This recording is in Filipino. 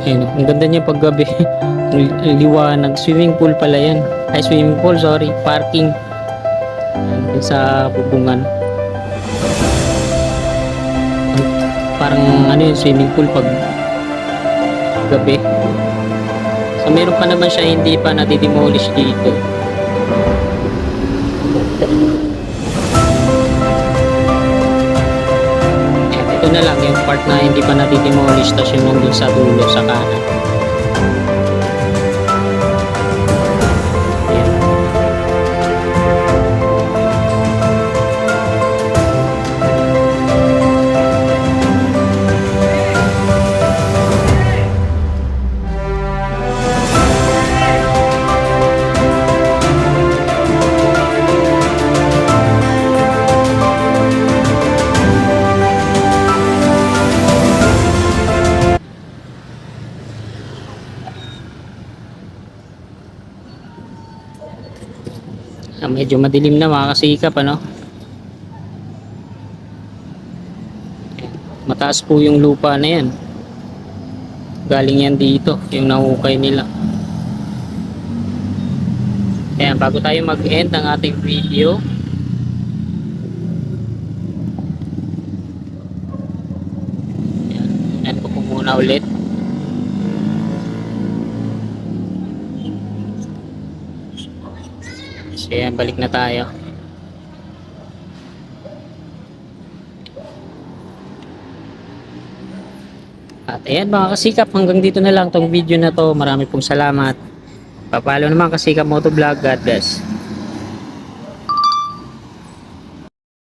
Ayun, ang ganda niya paggabi. Liwanag. Swimming pool pala yan. Ay, swimming pool, sorry. Parking. Ayun, sa Bubungan. Parang ano yung swimming pool pag gabi. So, meron pa naman siya hindi pa nadidemolish dito. Ito na lang yung part na hindi pa nadidemolish, tapos yung nandun sa dulo sa kanan. Ayan. Medyo madilim na, mga kasikap, ano. Mataas po yung lupa na yan, galing yan dito yung nahukay nila. Ayan, bago tayo mag-end ng ating video, ayan po muna ulit. So ayan, balik na tayo. At ayan mga kasikap, hanggang dito na lang tong video na to. Marami pong salamat. Papalo naman Kasikap Motovlog. God bless.